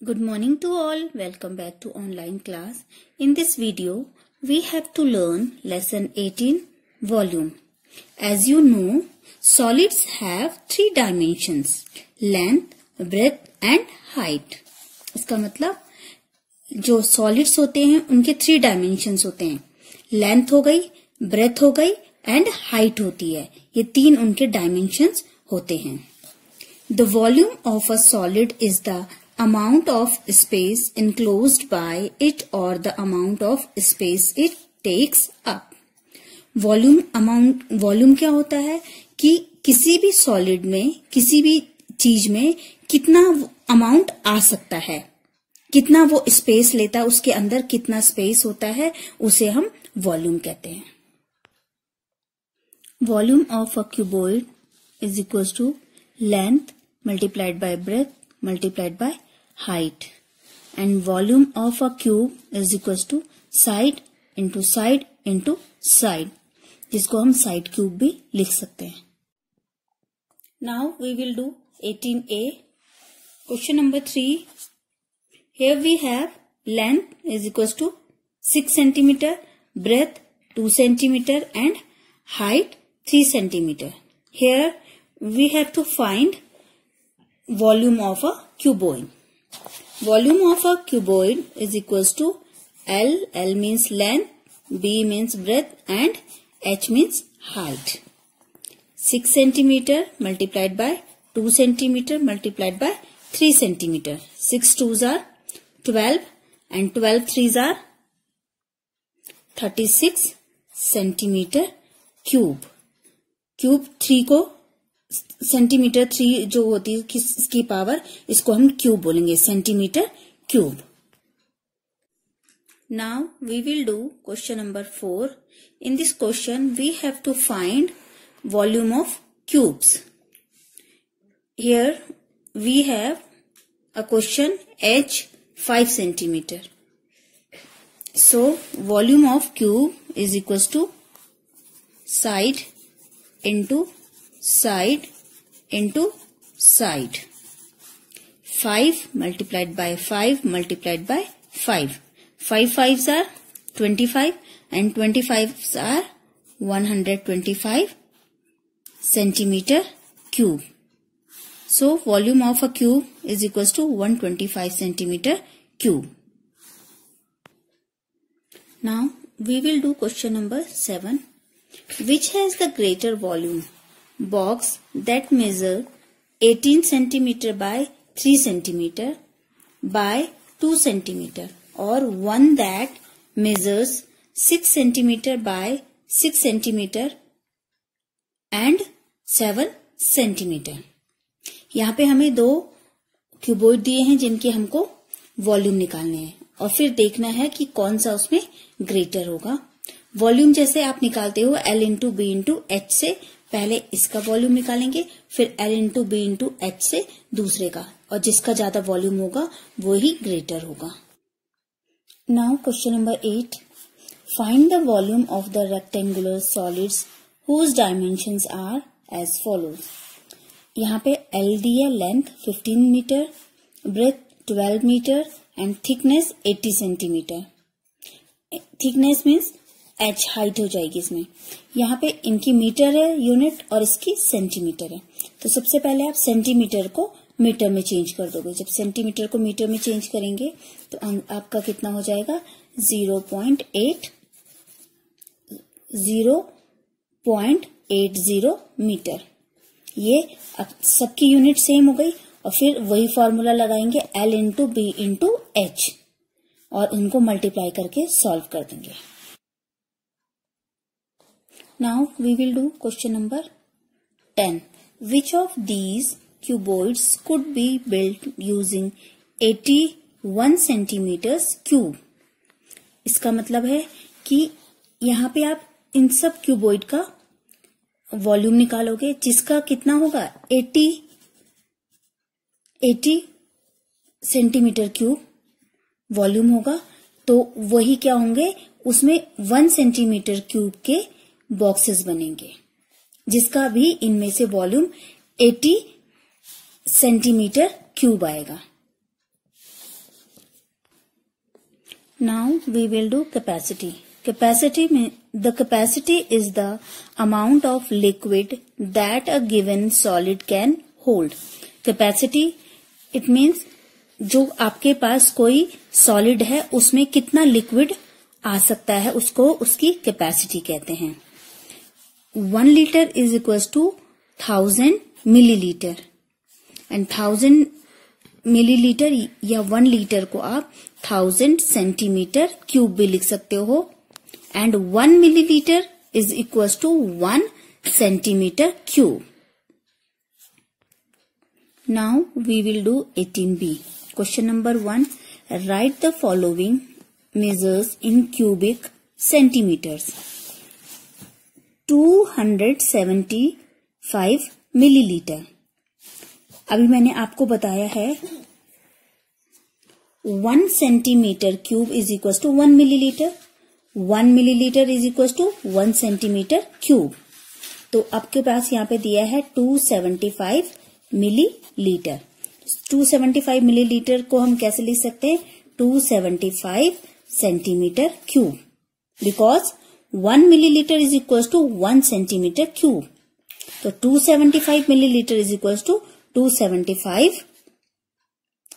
Good morning to all. Welcome back to online class. In this video, we have to learn lesson 18 volume. As you know, solids have three dimensions: length, breadth and height. इसका मतलब जो solids होते हैं उनके three dimensions होते हैं. Length हो गई, breadth हो गई and height होती है. ये तीन उनके dimensions होते हैं. The volume of a solid is the amount of space enclosed by it or the amount of space it takes up. Volume क्या होता है कि किसी भी सॉलिड में, किसी भी चीज में कितना अमाउंट आ सकता है, कितना वो स्पेस लेता है, उसके अंदर कितना स्पेस होता है, उसे हम वॉल्यूम कहते हैं. Volume of a cuboid is equal to length multiplied by breadth multiplied by height, and volume of a cube is equals to side into side into side, जिसको हम side cube भी लिख सकते हैं. Now we will do 18A. Question number 3. Here we have length is equals to 6 centimeter, breadth 2 centimeter and height 3 centimeter. Here we have to find volume of a cuboid. Volume of a cuboid is equals to L. L means length, B means breadth and H means height. 6 centimeter multiplied by 2 centimeter multiplied by 3 centimeter. 6 2s are 12 and 12 3s are 36 centimeter cube. Cube 3 को centimetre 3 जो होती है किसकी power, इसको हम cube बोलेंगे, centimetre cube. Now we will do question number 4. In this question we have to find volume of cubes. Here we have a question H 5 centimetre. So volume of cube is equal to side into side into side. 5 multiplied by 5 multiplied by 5. 5 5s are 25 and 25s are 125 centimeter cube. So volume of a cube is equals to 125 centimeter cube. Now we will do question number 7. Which has the greater volume? Box that measure 18 centimeter by 3 centimeter by 2 centimeter, or one that measures 6 centimeter by 6 centimeter and 7 centimeter. यहाँ पे हमें दो cuboid दिए हैं जिनके हमको volume निकालने हैं और फिर देखना है कि कौन सा उसमें ग्रेटर होगा. वॉल्यूम जैसे आप निकालते हो L into B into H से, पहले इसका वॉल्यूम निकालेंगे, फिर L into B into H से दूसरे का, और जिसका ज्यादा वॉल्यूम होगा वो ही ग्रेटर होगा. Now question number 8. Find the volume of the rectangular solids whose dimensions are as follows. यहाँ पे L दी है, length 15 metre, breadth 12 metre and thickness 80 centimetre. Thickness means H height हो जाएगी इसमें. यहाँ पे इनकी मीटर है यूनिट और इसकी सेंटीमीटर है. तो सबसे पहले आप सेंटीमीटर को मीटर में चेंज कर दोगे. जब सेंटीमीटर को मीटर में चेंज करेंगे तो आपका कितना हो जाएगा, 0.80 मीटर. ये सबकी यूनिट सेम हो गई और फिर वही फॉर्मूला लगाएंगे L into B into H और उनको मल्टीप्लाई करके सॉल्व कर देंगे. Now we will do question number 10. Which of these cuboids could be built using 81 centimeters cube? इसका मतलब है कि यहाँ पे आप इन सब क्यूबॉइड का वॉल्यूम निकालोगे जिसका कितना होगा, 80 सेंटीमीटर क्यूब वॉल्यूम होगा. तो वही क्या होंगे, उसमें 1 सेंटीमीटर क्यूब के बॉक्सेस बनेंगे जिसका भी इनमें से वॉल्यूम 80 सेंटीमीटर क्यूब आएगा. Now we will do capacity. The capacity is the amount of liquid that a given solid can hold. Capacity it means जो आपके पास कोई सॉलिड है उसमें कितना लिक्विड आ सकता है, उसको उसकी कैपेसिटी कहते हैं. 1 litre is equal to 1000 millilitre and 1000 millilitre या 1 लीटर को आप 1000 सेंटीमीटर क्यूब भी लिख सकते हो and 1 millilitre is equal to 1 centimetre cube. Now we will do 18B. Question number 1. Write the following measures in cubic centimeters. 275 millilitre. अभी मैंने आपको बताया है 1 centimetre cube is equal to 1 millilitre. 1 millilitre is equal to 1 centimetre cube. तो आपके पास यहाँ पे दिया है 275 मिलीलीटर. 275 मिलीलीटर को हम कैसे लिख सकते हैं? 275 centimetre cube, because 1 millilitre is equal to 1 centimetre cube. तो 275 millilitre is equal to 275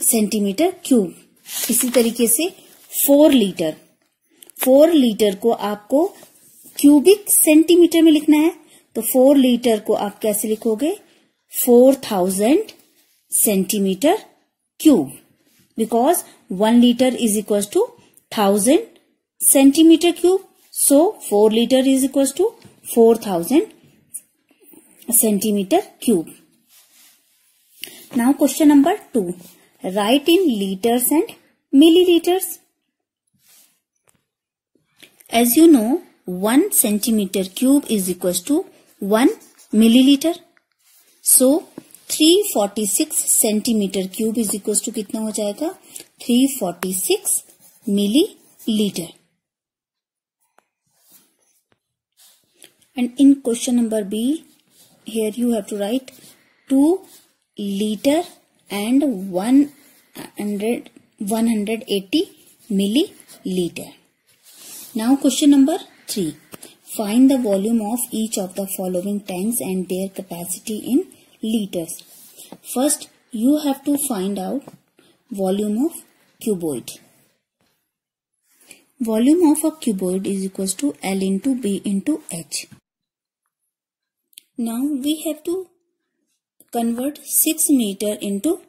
centimetre cube. इसी तरीके से 4 लीटर को आपको क्यूबिक सेंटीमीटर में लिखना है. तो 4 लीटर को आप कैसे लिखोगे? 4000 centimetre cube, because 1 litre is equal to 1000 centimetre cube. So 4 litre is equal to 4000 centimetre cube. Now question number 2. Write in litres and millilitres. As you know 1 centimetre cube is equal to 1 millilitre. सो 346 centimetre cube is equal to कितना हो जाएगा? 346 millilitre. And in question number B, here you have to write 2 liter and 180 milliliter. Now question number 3. Find the volume of each of the following tanks and their capacity in liters. First, you have to find out volume of cuboid. Volume of a cuboid is equal to L into B into H. Now we have to convert 6 meter into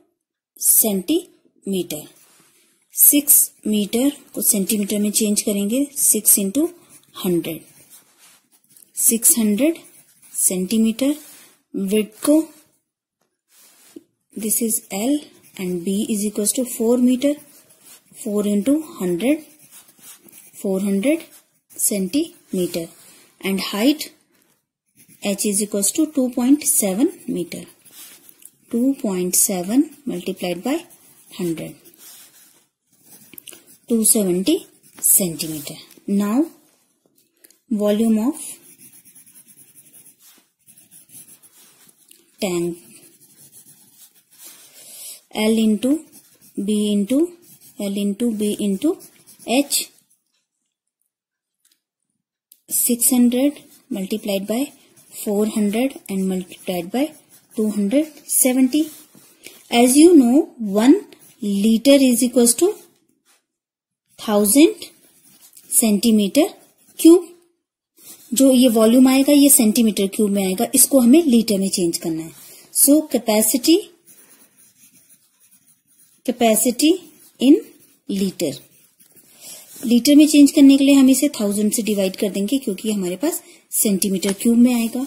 centimeter. 6 metre को centimetre में change करेंगे. 6 into 100. 600 centimetre. Width को this is L and B is equals to 4 meter. 4 into 100, 400 centimeter. And height H is equals to 2.7 meter. 2.7 multiplied by 100. 270 centimeter. Now, volume of tank. L into B into L into B into H. 600 multiplied by 400 and multiplied by 270. As you know, 1 liter is equals to 1000 centimetre cube. जो ये volume आएगा ये centimetre cube में आएगा, इसको हमें litre में change करना है. सो कैपेसिटी इन लीटर. लीटर में चेंज करने के लिए हम इसे 1000 से डिवाइड कर देंगे क्योंकि हमारे पास सेंटीमीटर क्यूब में आएगा.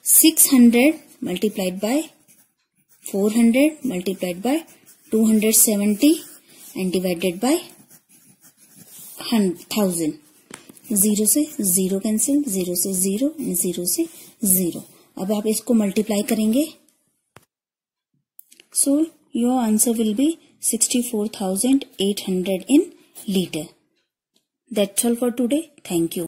600 multiplied by 400 multiplied by 270 and divided by 1000. 0 से 0 कैंसिल, 0 से 0 एंड 0 से 0. अब आप इसको मल्टीप्लाई करेंगे. So your answer will be 64,800 in liter. That's all for today. Thank you.